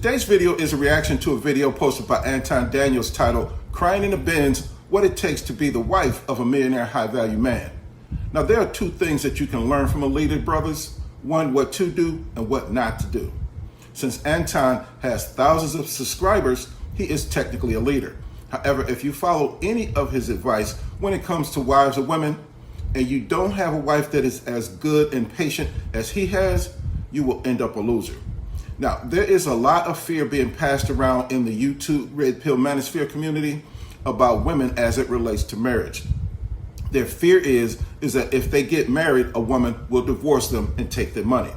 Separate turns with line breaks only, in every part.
Today's video is a reaction to a video posted by Anton Daniels titled, Crying in the Bins, What It Takes to Be the Wife of a Millionaire High-Value Man. Now, there are two things that you can learn from a leader, brothers. One, what to do and what not to do. Since Anton has thousands of subscribers, he is technically a leader. However, if you follow any of his advice when it comes to wives or women, and you don't have a wife that is as good and patient as he has, you will end up a loser. Now, there is a lot of fear being passed around in the YouTube Red Pill Manosphere community about women as it relates to marriage. Their fear is that if they get married, a woman will divorce them and take their money.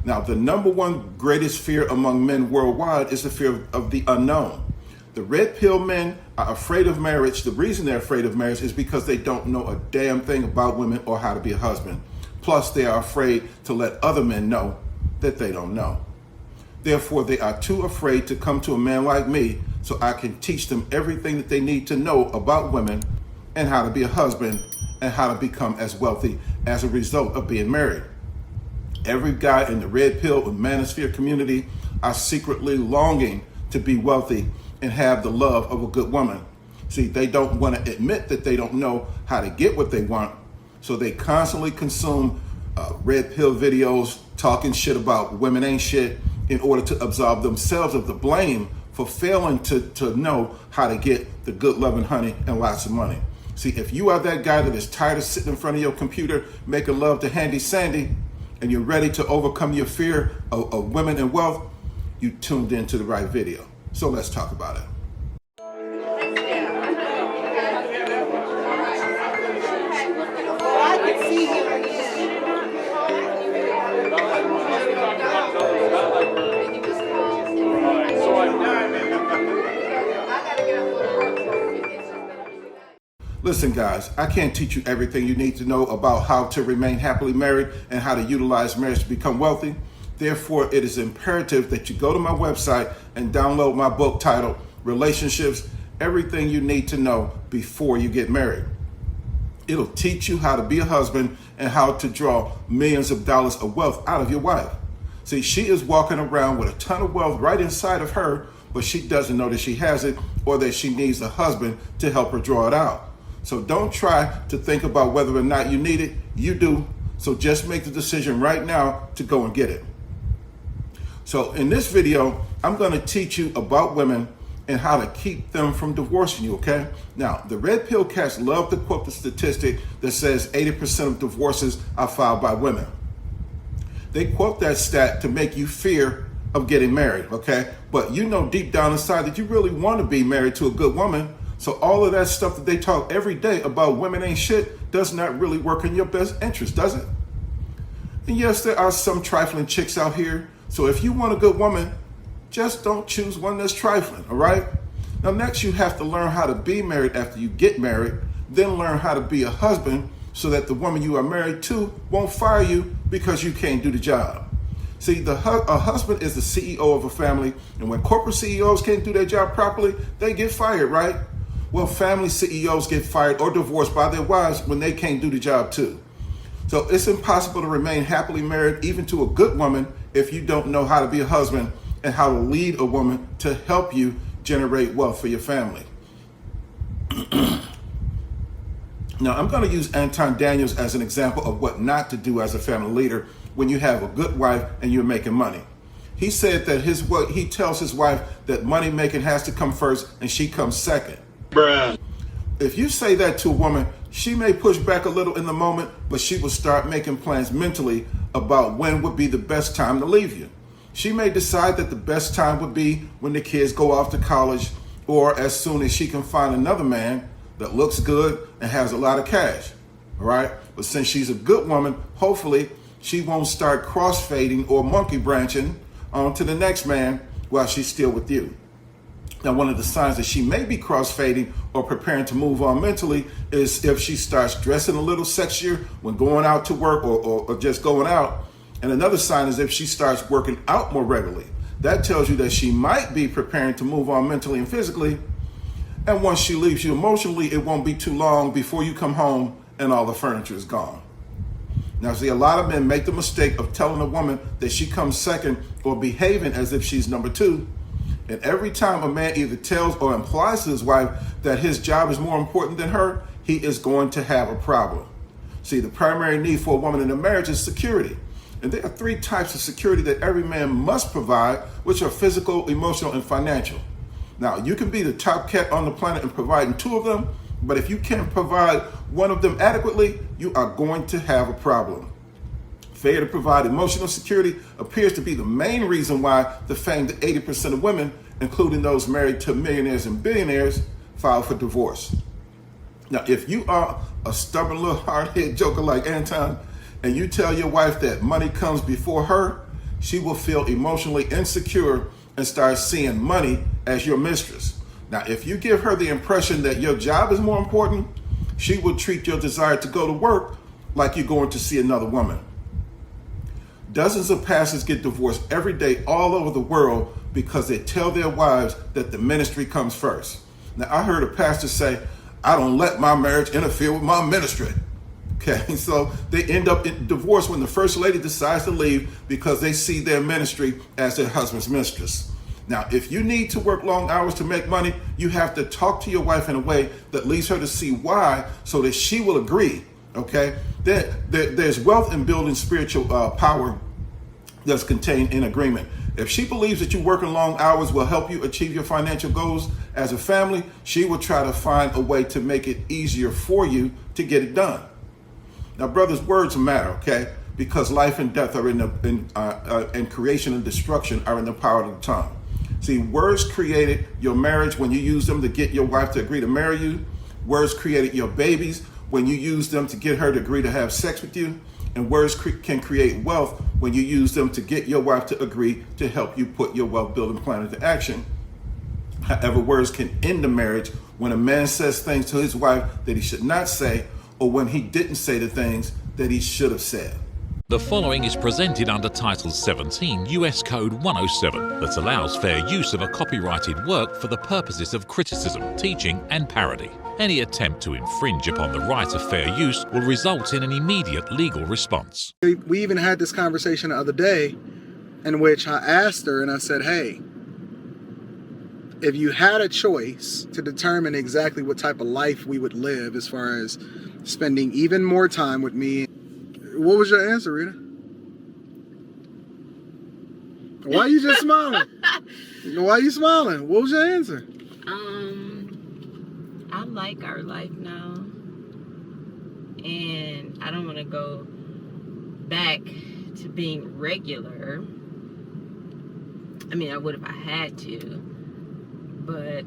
Now, the number one greatest fear among men worldwide is the fear of the unknown. The red pill men are afraid of marriage. The reason they're afraid of marriage is because they don't know a damn thing about women or how to be a husband. Plus, they are afraid to let other men know that they don't know. Therefore, they are too afraid to come to a man like me so I can teach them everything that they need to know about women and how to be a husband and how to become as wealthy as a result of being married. Every guy in the red pill and manosphere community are secretly longing to be wealthy and have the love of a good woman. See, they don't want to admit that they don't know how to get what they want, so they constantly consume red pill videos talking shit about women ain't shit in order to absolve themselves of the blame for failing to know how to get the good loving honey and lots of money. See, if you are that guy that is tired of sitting in front of your computer making love to Handy Sandy, and you're ready to overcome your fear of women and wealth, you tuned into the right video. So let's talk about it. Listen, guys, I can't teach you everything you need to know about how to remain happily married and how to utilize marriage to become wealthy. Therefore, it is imperative that you go to my website and download my book titled Relationships, Everything You Need to Know Before You Get Married. It'll teach you how to be a husband and how to draw millions of dollars of wealth out of your wife. See, she is walking around with a ton of wealth right inside of her, but she doesn't know that she has it or that she needs a husband to help her draw it out. So don't try to think about whether or not you need it. You do. So just make the decision right now to go and get it. So in this video, I'm going to teach you about women and how to keep them from divorcing you, okay? Now, the red pill cats love to quote the statistic that says 80% of divorces are filed by women. They quote that stat to make you fear of getting married, okay? But you know deep down inside that you really want to be married to a good woman. So all of that stuff that they talk every day about women ain't shit does not really work in your best interest, does it? And yes, there are some trifling chicks out here. So if you want a good woman, just don't choose one that's trifling, all right? Now, next you have to learn how to be married after you get married, then learn how to be a husband so that the woman you are married to won't fire you because you can't do the job. See, a husband is the CEO of a family, and when corporate CEOs can't do their job properly, they get fired, right? Well, family CEOs get fired or divorced by their wives when they can't do the job too. So it's impossible to remain happily married even to a good woman if you don't know how to be a husband and how to lead a woman to help you generate wealth for your family. Now, I'm going to use Anton Daniels as an example of what not to do as a family leader when you have a good wife and you're making money. He said that he tells his wife that money making has to come first and she comes second. Bruh. If you say that to a woman, she may push back a little in the moment, but she will start making plans mentally about when would be the best time to leave you. She may decide that the best time would be when the kids go off to college or as soon as she can find another man that looks good and has a lot of cash, all right? But since she's a good woman, hopefully she won't start crossfading or monkey branching on to the next man while she's still with you. Now, one of the signs that she may be crossfading or preparing to move on mentally is if she starts dressing a little sexier when going out to work or just going out. And another sign is if she starts working out more regularly. That tells you that she might be preparing to move on mentally and physically. And once she leaves you emotionally, it won't be too long before you come home and all the furniture is gone. Now, see, a lot of men make the mistake of telling a woman that she comes second or behaving as if she's number two, And every time a man either tells or implies to his wife that his job is more important than her, he is going to have a problem. See, the primary need for a woman in a marriage is security. And there are three types of security that every man must provide, which are physical, emotional, and financial. Now, you can be the top cat on the planet and providing two of them, but if you can't provide one of them adequately, you are going to have a problem. Failure to provide emotional security appears to be the main reason why the famed 80% of women, including those married to millionaires and billionaires, file for divorce. Now, if you are a stubborn little hard-headed joker like Anton, and you tell your wife that money comes before her, she will feel emotionally insecure and start seeing money as your mistress. Now, if you give her the impression that your job is more important, she will treat your desire to go to work like you're going to see another woman. Dozens of pastors get divorced every day all over the world because they tell their wives that the ministry comes first. Now, I heard a pastor say, "I don't let my marriage interfere with my ministry." Okay, so they end up in divorce when the first lady decides to leave because they see their ministry as their husband's mistress. Now, if you need to work long hours to make money, you have to talk to your wife in a way that leads her to see why, so that she will agree. Okay, there's wealth in building spiritual power that's contained in agreement. If she believes that you working long hours will help you achieve your financial goals as a family, she will try to find a way to make it easier for you to get it done. Now, brothers, words matter, okay? Because life and death are and creation and destruction are in the power of the tongue. See, words created your marriage when you use them to get your wife to agree to marry you. Words created your babies when you use them to get her to agree to have sex with you. And words can create wealth when you use them to get your wife to agree to help you put your wealth building plan into action. However, words can end the marriage when a man says things to his wife that he should not say, or when he didn't say the things that he should have said.
The following is presented under Title 17 US Code 107 that allows fair use of a copyrighted work for the purposes of criticism, teaching and parody. Any attempt to infringe upon the right of fair use will result in an immediate legal response.
We even had this conversation the other day in which I asked her and I said, hey, if you had a choice to determine exactly what type of life we would live as far as spending even more time with me, what was your answer, Rita? Why are you just smiling? Why are you smiling? What was your answer?
I like our life now, and I don't want to go back to being regular. I mean, I would if I had to, but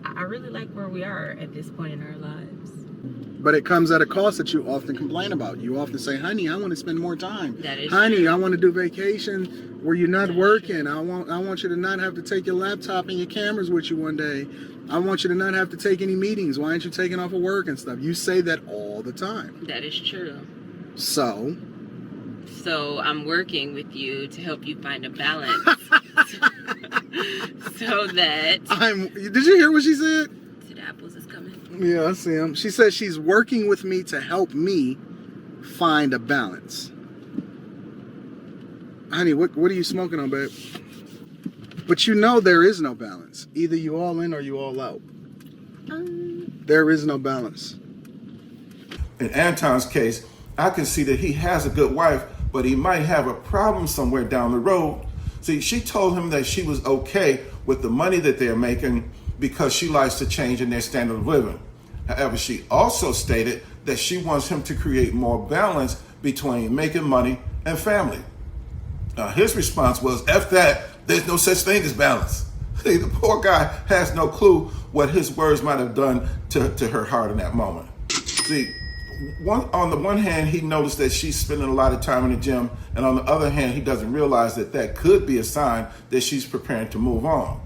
I really like where we are at this point in our lives.
But it comes at a cost that you often complain about. You often say, honey, I want to spend more time.
That is
honey,
true.
I want to do vacation where you're not working. I want you to not have to take your laptop and your cameras with you one day. I want you to not have to take any meetings. Why aren't you taking off of work and stuff? You say that all the time.
That is true.
So
I'm working with you to help you find a balance. So that...
Did you hear what she said?
The apples is coming.
Yeah, I see him. She says she's working with me to help me find a balance. Honey, what are you smoking on, babe? But you know there is no balance. Either you all in or you all out. There is no balance.
In Anton's case, I can see that he has a good wife, but he might have a problem somewhere down the road. See, she told him that she was okay with the money that they're making because she likes to change in their standard of living. However, she also stated that she wants him to create more balance between making money and family. His response was, F that, there's no such thing as balance. See, the poor guy has no clue what his words might have done to her heart in that moment. See, on the one hand, he noticed that she's spending a lot of time in the gym, and on the other hand, he doesn't realize that that could be a sign that she's preparing to move on.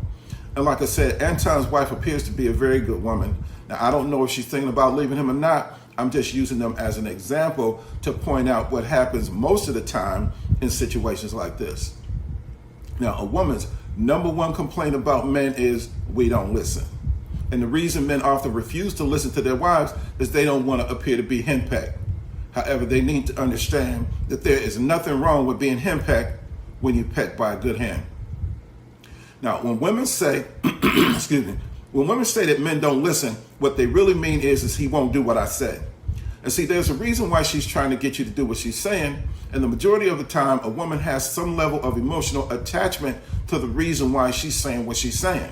And like I said, Anton's wife appears to be a very good woman. Now, I don't know if she's thinking about leaving him or not. I'm just using them as an example to point out what happens most of the time in situations like this. Now, a woman's number one complaint about men is we don't listen. And the reason men often refuse to listen to their wives is they don't want to appear to be henpecked. However, they need to understand that there is nothing wrong with being henpecked when you're pecked by a good hen. Now, when women say, excuse me, when women say that men don't listen, what they really mean is he won't do what I say. And see, there's a reason why she's trying to get you to do what she's saying. And the majority of the time, a woman has some level of emotional attachment to the reason why she's saying what she's saying.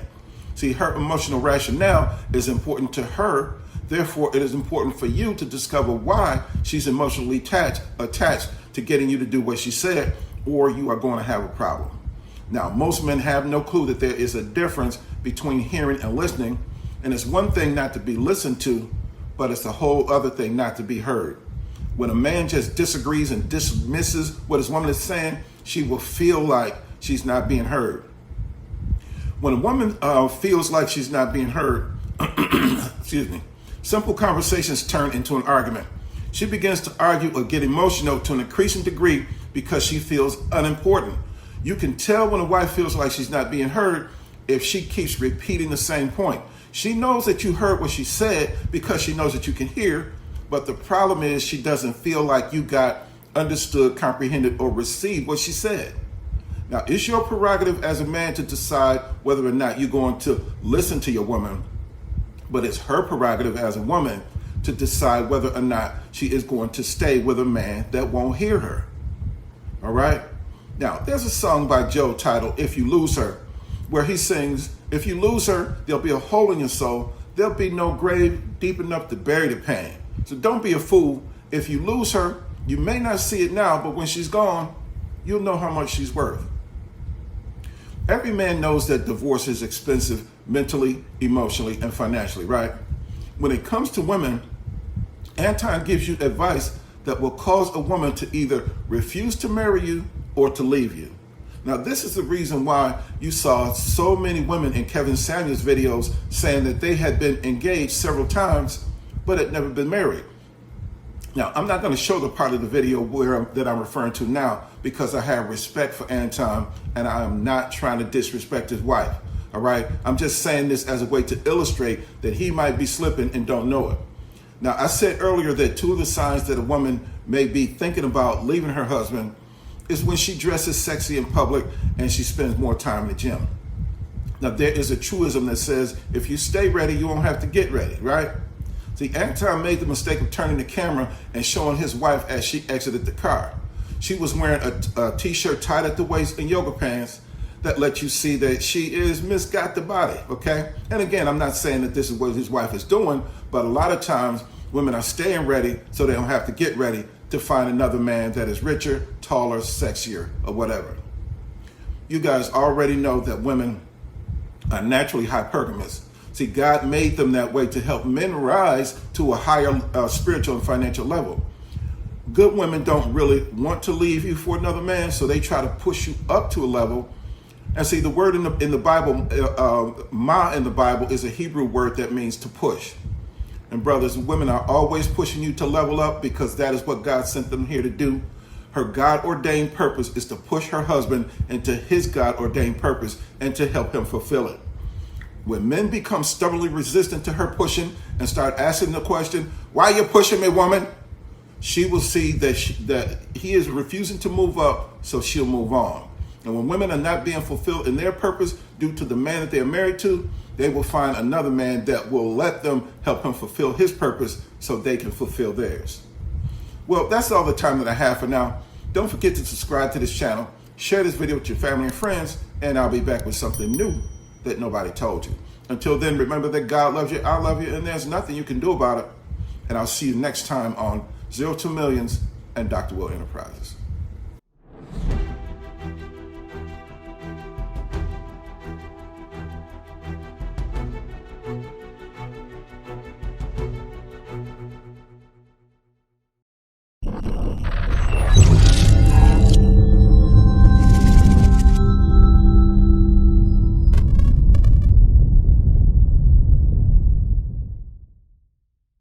See, her emotional rationale is important to her. Therefore, it is important for you to discover why she's emotionally attached to getting you to do what she said, or you are going to have a problem. Now, most men have no clue that there is a difference between hearing and listening. And it's one thing not to be listened to, but it's a whole other thing not to be heard. When a man just disagrees and dismisses what his woman is saying, she will feel like she's not being heard. When a woman feels like she's not being heard, excuse me, simple conversations turn into an argument. She begins to argue or get emotional to an increasing degree because she feels unimportant. You can tell when a wife feels like she's not being heard if she keeps repeating the same point. She knows that you heard what she said because she knows that you can hear, but the problem is she doesn't feel like you got understood, comprehended, or received what she said. Now, it's your prerogative as a man to decide whether or not you're going to listen to your woman, but it's her prerogative as a woman to decide whether or not she is going to stay with a man that won't hear her. All right? Now, there's a song by Joe titled If You Lose Her, where he sings, if you lose her, there'll be a hole in your soul. There'll be no grave deep enough to bury the pain. So don't be a fool. If you lose her, you may not see it now, but when she's gone, you'll know how much she's worth. Every man knows that divorce is expensive mentally, emotionally, and financially, right? When it comes to women, Anton gives you advice that will cause a woman to either refuse to marry you or to leave you. Now, this is the reason why you saw so many women in Kevin Samuels' videos saying that they had been engaged several times, but had never been married. Now, I'm not going to show the part of the video that I'm referring to now because I have respect for Anton and I am not trying to disrespect his wife. All right. I'm just saying this as a way to illustrate that he might be slipping and don't know it. Now, I said earlier that two of the signs that a woman may be thinking about leaving her husband is when she dresses sexy in public and she spends more time in the gym. Now, there is a truism that says, if you stay ready, you won't have to get ready, right? See, Anton made the mistake of turning the camera and showing his wife as she exited the car. She was wearing a t-shirt tied at the waist and yoga pants that let you see that she is misgot the body, okay? And again, I'm not saying that this is what his wife is doing, but a lot of times women are staying ready so they don't have to get ready to find another man that is richer, taller, sexier, or whatever. You guys already know that women are naturally hypergamous. See, God made them that way to help men rise to a higher spiritual and financial level. Good women don't really want to leave you for another man, so they try to push you up to a level. And see, the word in the Bible, ma in the Bible, is a Hebrew word that means to push. And brothers, women are always pushing you to level up because that is what God sent them here to do. Her God-ordained purpose is to push her husband into his God-ordained purpose and to help him fulfill it. When men become stubbornly resistant to her pushing and start asking the question, why are you pushing me, woman? She will see that he is refusing to move up, so she'll move on. And when women are not being fulfilled in their purpose due to the man that they are married to, they will find another man that will let them help him fulfill his purpose so they can fulfill theirs. Well, that's all the time that I have for now. Don't forget to subscribe to this channel, share this video with your family and friends, and I'll be back with something new that nobody told you. Until then, remember that God loves you, I love you, and there's nothing you can do about it. And I'll see you next time on 0 to Millions and Dr. Will Enterprises.